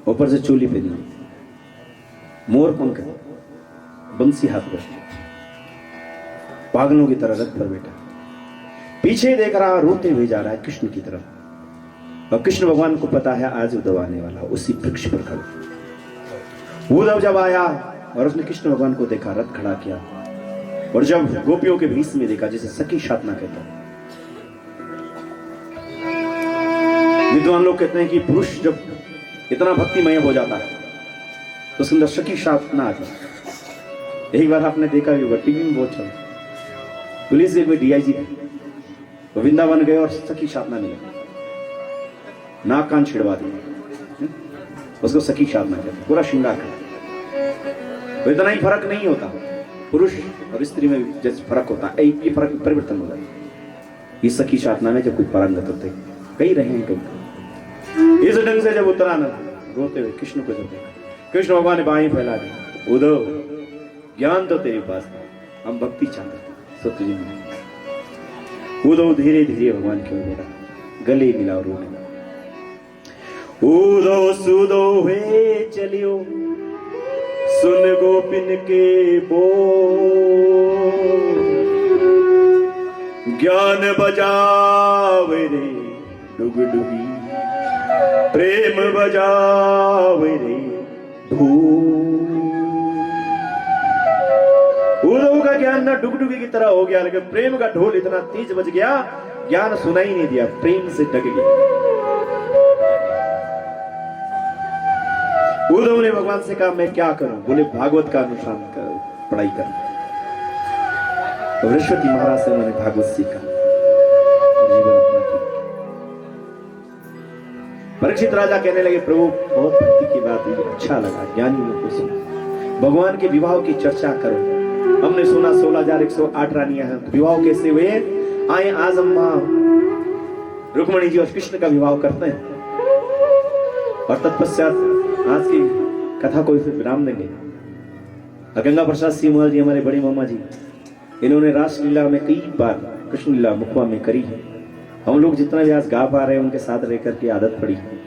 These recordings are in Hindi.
ऊपर से चोली पहनी, मोर पंख, बंसी हाथ पर, पागलों की तरह रथ पर बैठा, पीछे देख रहा, रोते हुए जा रहा है कृष्ण की तरफ। और कृष्ण भगवान को पता है आज उद्धव आने वाला, उसी वृक्ष पर खड़ा। उद्धव जब आया और उसने कृष्ण भगवान को देखा, रथ खड़ा किया, और जब गोपियों के भीष में देखा, जिसे सखी साधना कहता है। विद्वान लोग कहते हैं कि पुरुष जब इतना भक्तिमय हो जाता है तो उसके अंदर सखी साधना आती है। एक बार आपने देखा भी होगा, टीवी में बहुत चला, पुलिस के कोई डीआईजी थे, वो वृंदावन गए और सखी साधना मिला, नाक कान छिड़वा दिया, उसको सखी साधना कहते, पूरा श्रृंगार करते। तो इतना ही फर्क नहीं होता, पुरुष और स्त्री में जैसे फर्क होता है, ये फर्क परिवर्तन हो जाता है। ये सखी साधना में जब कोई पारंगत होते, कई रहे हैं कई। इस ढंग से जब उतरा न, रोते हुए कृष्ण को जब देखा, कृष्ण भगवान ने बाहें फैला दी, उद्धव ज्ञान तो तेरे पास है, हम भक्ति चाहते हैं, सो तुझे मिले। उद्धव धीरे धीरे भगवान की ओर बढ़ा, गले मिला और रोने लगा। उद्धव सुधो हुए चलियो, सुन गोपिन के बोल, ज्ञान बजावे रे डुगडुगी, प्रेम बजावे रे धूल। उद्धव का ज्ञान ना डुगडुगी की तरह हो गया, लेकिन प्रेम का ढोल इतना तेज बज गया, ज्ञान सुना ही नहीं दिया, प्रेम से ढक गया। उद्धव ने भगवान से कहा मैं क्या करूं? बोले भागवत का अनुष्ठान करो, पढ़ाई कर। बृहस्पति महाराज से उन्होंने भागवत सीखा, जीवन अपना किया। परीक्षित राजा कहने लगे प्रभु बहुत भक्ति की बात है, अच्छा लगा, ज्ञानी लोग को सुनो, भगवान के विवाह की चर्चा करो। हमने सुना 16,108 रानियां हैं, विवाह कैसे हुए? आए आज हम रुक्मणी जी और कृष्ण का विवाह करते हैं, और तत्पश्चात आज की कथा को इसे विराम देंगे। गंगा प्रसाद सिंह महाराज जी, हमारे बड़े मामा जी, इन्होंने रासलीला में कई बार कृष्ण लीला मुखवा में करी है। हम लोग जितना भी आज गा पा रहे हैं उनके साथ रहकर के आदत पड़ी है।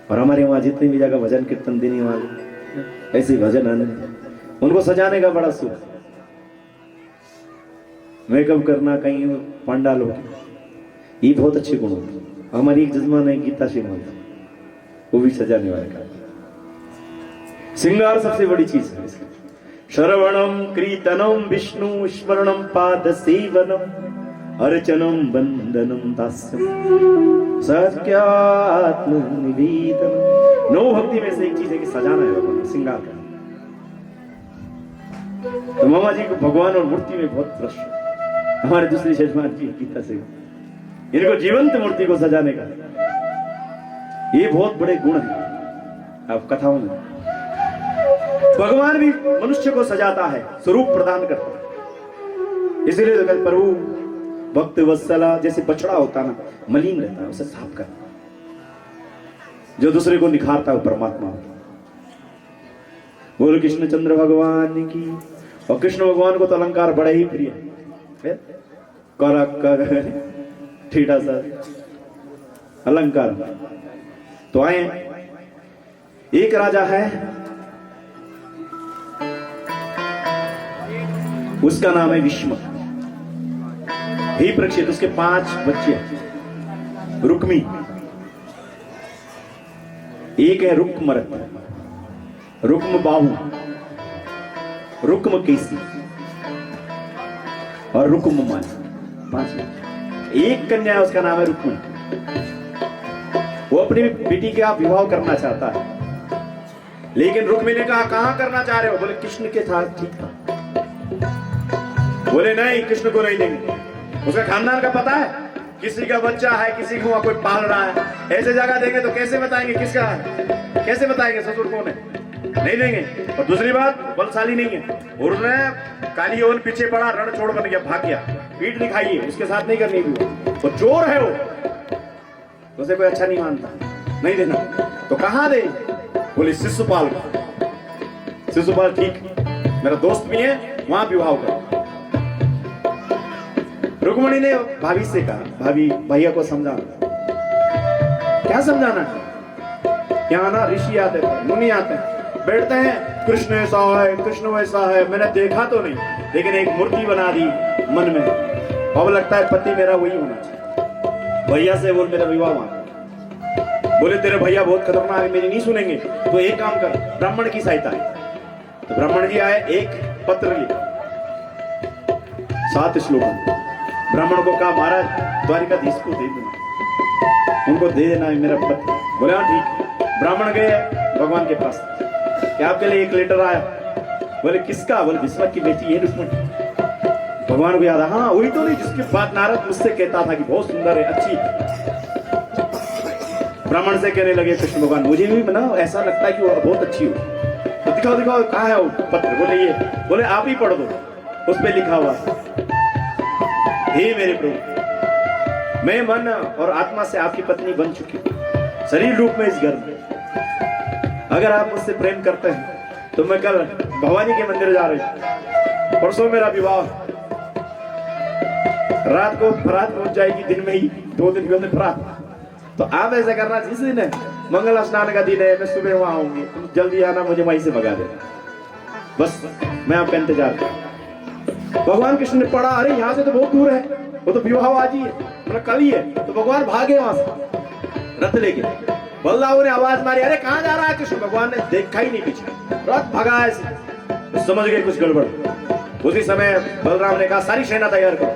और हमारे वहां जितनी भी जगह भजन कीर्तन देने वाले, ऐसे भजन आने, उनको सजाने का बड़ा सुख, मेकअप करना, कहीं पंडाल हो, ये बहुत अच्छे गुण होते। हमारी एक जजमान है गीता सिंह, वो भी सजाने वाले का। श्रृंगार सबसे बड़ी चीज है। श्रवणम कीर्तनम विष्णु स्मरणम पाद सेवनम अर्चनम बंदनम दास्यम सत्यात्म निवेदनम। नौ भक्ति में से एक चीज है कि सजाना है भगवान, श्रृंगार करना। तो मामा जी को भगवान और मूर्ति में बहुत प्रश्न। हमारे दूसरे यजमान जी गीता से, इनको जीवंत मूर्ति को सजाने का ये बहुत बड़े गुण है। अब कथाओं में भगवान भी मनुष्य को सजाता है, स्वरूप प्रदान करता है। इसीलिए तो कहते प्रभु भक्त वत्सला, जैसे बछड़ा होता ना, मलिन रहता है, उसे साफ करता, जो दूसरे को निखारता है परमात्मा होता। बोल कृष्णचंद्र भगवान की। और कृष्ण भगवान को तो अलंकार बड़ा ही प्रिय है, कर ठीठा सा अलंकार। तो आए, एक राजा है, उसका नाम है विष्म। ही परीक्षित, उसके 5 बच्चे, रुक्मी, एक है रुक्मरत, रुक्म बाहु, रुक्म केसी और रुक्म मान, 5 बच्चे। एक कन्या है, उसका नाम है रुक्मी। वो अपनी बेटी का विवाह करना चाहता है, लेकिन रुक्मी ने कहा कहां करना चाह रहे हो? बोले कृष्ण के साथ। ठीक था। बोले नहीं, कृष्ण को नहीं देंगे। उसका खानदान का पता है, किसी का बच्चा है, किसी को कोई पाल रहा है, ऐसे जगह देंगे तो कैसे बताएंगे किसका है, कैसे बताएंगे ससुर कौन है? नहीं देंगे। और दूसरी बात, बलशाली नहीं है, और उसने काली ओन पीछे पड़ा, रण छोड़ कर गया, भाग गया, पीठ दिखाई है, उसके साथ नहीं करनी थी। वो चोर है, वो उसे कोई अच्छा नहीं मानता, नहीं देना। तो कहां दे? बोले शिशुपाल। शिशुपाल ठीक, मेरा दोस्त भी है, वहां विवाह कर। रुक्मणी ने भाभी से कहा, भाभी भैया को समझाना। क्या समझाना? यहाँ ना ऋषि आते थे, मुनि आते हैं, बैठते हैं, कृष्ण ऐसा है, कृष्ण वैसा है, मैंने देखा तो नहीं, लेकिन एक मूर्ति बना दी मन में, अब लगता है पति मेरा वही होना चाहिए। भैया से बोल मेरा विवाह मांग, बोले तेरे भैया बहुत खतरनाक है, मेरी नहीं सुनेंगे, तो एक काम कर, ब्राह्मण की सहायता है। तो ब्राह्मण जी आए, एक पत्र लिखा 7 श्लोकों। ब्राह्मण को कहा महाराज द्वारिकाधीश को दे देना, उनको दे देना है मेरा पत्र। बोले हाँ ठीक। ब्राह्मण गए भगवान के पास, कि आपके लिए एक लेटर आया। बोले किसका? बोले विश्वक की बेटी है रुक्मिणी। भगवान को याद है, हाँ वही तो नहीं जिसकी बात नारद मुझसे कहता था कि बहुत सुंदर है, अच्छी। ब्राह्मण से कहने लगे कृष्ण भगवान मुझे भी बनाओ, ऐसा लगता है कि वो बहुत अच्छी हो। तो दिखाओ दिखाओ, कहाँ है वो पत्र? बोले ये। बोले आप ही पढ़ दो, उस पे लिखा हुआ, हे मेरे प्रभु, मैं मन और आत्मा से आपकी पत्नी बन चुकी हूँ, शरीर रूप में इस घर में। अगर आप मुझसे प्रेम करते हैं तो मैं कल भवानी के मंदिर जा रही हूँ, परसों मेरा विवाह, रात को बारात पहुंच जाएगी, दिन में ही 2 दिन के अंदर बारात। तो आप ऐसा करना, जिस दिन है मंगल स्नान का दिन है, मैं सुबह वहां आऊंगी, तुम जल्दी आना, मुझे वहीं से भगा देना, बस मैं आपका इंतजार करूं। भगवान कृष्ण ने पढ़ा, अरे यहाँ से तो बहुत दूर है, वो तो विवाह आज ही है, मतलब कल ही है। तो भगवान भागे वहां से रथ लेके। बलदाऊ ने आवाज मारी, अरे कहाँ जा रहा है कृष्ण? भगवान ने देखा ही नहीं पीछे, रथ भगा ऐसे, समझ गए कुछ गड़बड़। उसी समय बलराम ने कहा सारी सेना तैयार करो,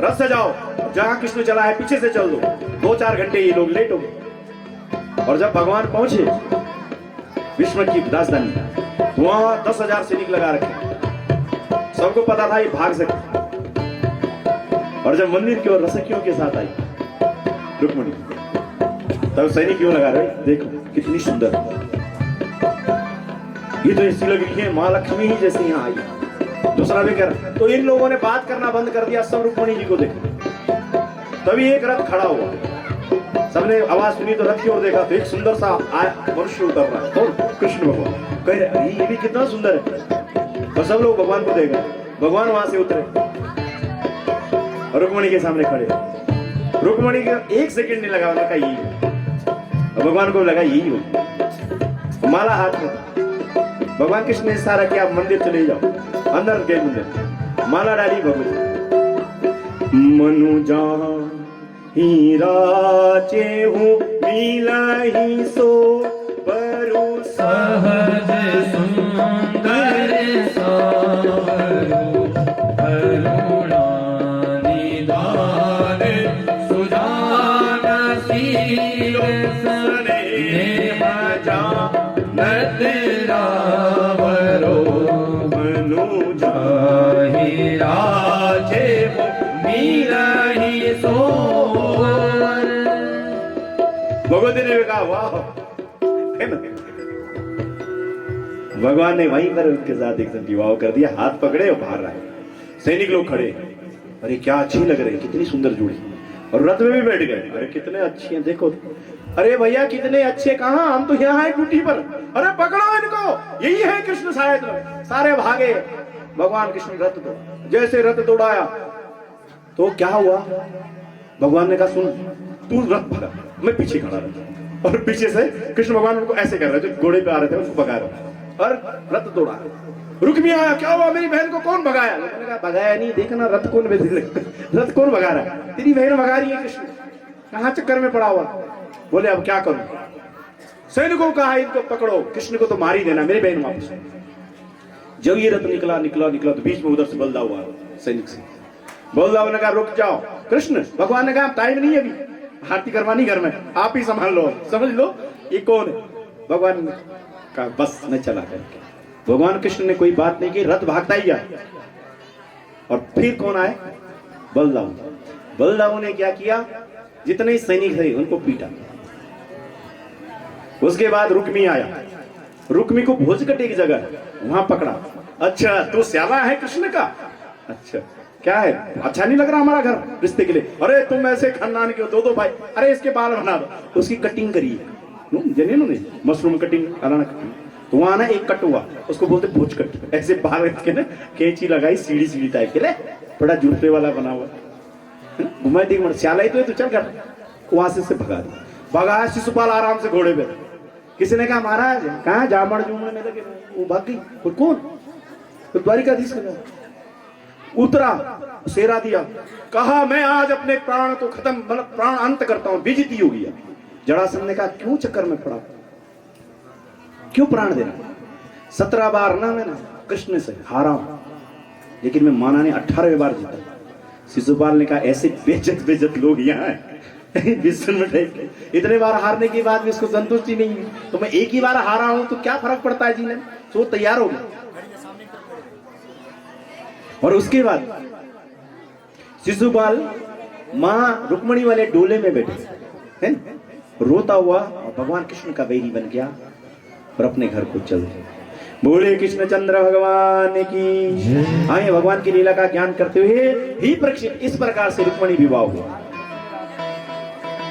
रथ से जाओ, जहां कृष्ण चला है पीछे से चल दो। 2-4 घंटे ये लोग लेट हो गए। और जब भगवान पहुंचे विश्व की राजधानी, वहां 10,000 सैनिक लगा रखे, सबको पता था ये भाग सकते। और जब मंदिर की ओर रसकियों के साथ आई रुक्मिणी, तब सैनिक क्यों लगा रहे? देखो कितनी सुंदर, ये तो ऐसी लग रही है माँ लक्ष्मी ही जैसे यहाँ आई। दूसरा भी कर, तो इन लोगों ने बात करना बंद कर दिया, सब रुक्मिणी जी को देखा। तभी एक रथ खड़ा हुआ, सबने आवाज सुनी तो रथ की ओर देखा, तो एक सुंदर सा मनुष्य उतर रहा है, तो कृष्ण भगवान कह रहे ये भी कितना सुंदर है। तो सब लोग भगवान को देखा, भगवान वहां से उतरे और रुक्मिणी के सामने खड़े। रुक्मिणी का 1 सेकंड नहीं लगा, उन्होंने कहा यही, भगवान को लगा यही हो, माला हाथ में। भगवान कृष्ण ने इशारा किया आप मंदिर चले जाओ, अंदर गए मंदिर, माला डाली भगवती। मनु जहाँ ही राचे हूँ मिला ही सो बरु सहज सुंदर सावरु करुणा निदान सुजान शील स्नेह जानत रावरो मनु जाहि राजे भगवती ने कहा वाह, है ना? भगवान ने वहीं पर उनके साथ एकदम विवाह कर दिया, हाथ पकड़े और बाहर आए। सैनिक लोग खड़े, अरे क्या अच्छी लग रही, कितनी सुंदर जोड़ी, और रथ में भी बैठ गए, अरे कितने अच्छे हैं देखो। अरे भैया कितने अच्छे, कहाँ, हम तो यहाँ हैं ड्यूटी पर, अरे पकड़ो इनको, यही है कृष्ण शायद। सारे भागे, भगवान कृष्ण रथ दो, जैसे रथ दौड़ाया तो क्या हुआ? भगवान ने कहा सुन तू रथ भगा, मैं पीछे खड़ा रहा, और पीछे से कृष्ण भगवान उनको ऐसे कर रहे थे, घोड़े पे आ रहे थे, उनको भगा रहे और रथ दौड़ा। रुक्मी आया, क्या हुआ मेरी बहन को कौन भगाया? मैंने कहा भगाया नहीं, देखना रथ कौन रथ कौन भगा रहा है? तेरी बहन भगा रही है कृष्ण, कहाँ चक्कर में पड़ा हुआ। बोले अब क्या करूं? सैनिकों कहा इनको पकड़ो, कृष्ण को तो मार ही देना, मेरी बहन वापस। जब ये रथ निकला निकला निकला तो बीच में उधर से बलदाऊ हुआ सैनिक से। बलदाऊ ने कहा रुक जाओ कृष्ण। भगवान ने कहा टाइम नहीं है अभी, आरती करवानी घर में, आप ही संभाल लो, समझ लो ये कौन है। भगवान ने कहा बस मैं चला करके। भगवान कृष्ण ने कोई बात नहीं की, रथ भागता ही गया। और फिर कौन आए? बलदाऊ। बलदाऊ ने क्या किया, जितने सैनिक थे उनको पीटा। उसके बाद रुक्मी आया, रुक्मी को भोजकटे की जगह वहां पकड़ा। अच्छा तू श्यामा है कृष्ण का? अच्छा क्या है, अच्छा नहीं लग रहा हमारा घर रिश्ते के लिए? अरे तुम ऐसे खानदान के हो, दो भाई, अरे इसके बाल बना दो। उसकी कटिंग करिए, जने मशरूम कटिंग, अलाना कटिंग। तो वहां ना एक कट हुआ, उसको बोलते भोज कट। ऐसे बाल के ना कैंची लगाई, सीढ़ी सीढ़ी टाइप के, बड़ा जूते वाला बना हुआ, घुमाई दी। श्याला ही तो है, तू चल कर। वहां से भगा दिया, भगा। शिशुपाल आराम से घोड़े पे, किसी ने कहा महाराज कहाँ जामड़ जुमड़ में लगे, वो भाग गई। और कौन? तो द्वारिकाधीश के पास उतरा, सेरा दिया, कहा मैं आज अपने प्राण को खत्म, मतलब प्राण अंत करता हूं, बेइज्जती हो गया। जरासंध ने कहा क्यों चक्कर में पड़ा, क्यों प्राण देना? 17 बार ना मैं ना कृष्ण से हारा हूं, लेकिन मैं माना ने 18वें बार जीता। शिशुपाल ने कहा ऐसे बेइज्जत लोग यहाँ है इतने बार हारने के बाद भी इसको संतुष्टि नहीं है, तो मैं एक ही बार हारा हूं तो क्या फर्क पड़ता है जीने में। तो तैयार हो गया। और उसके बाद शिशुपाल मां रुक्मणी वाले डोले में बैठे है, रोता हुआ और भगवान कृष्ण का बैरी बन गया और अपने घर को चल गया। बोले कृष्णचंद्र भगवान की। आइए भगवान की लीला का ज्ञान करते हुए ही परीक्षित इस प्रकार से रुक्मणी विवाह हुआ।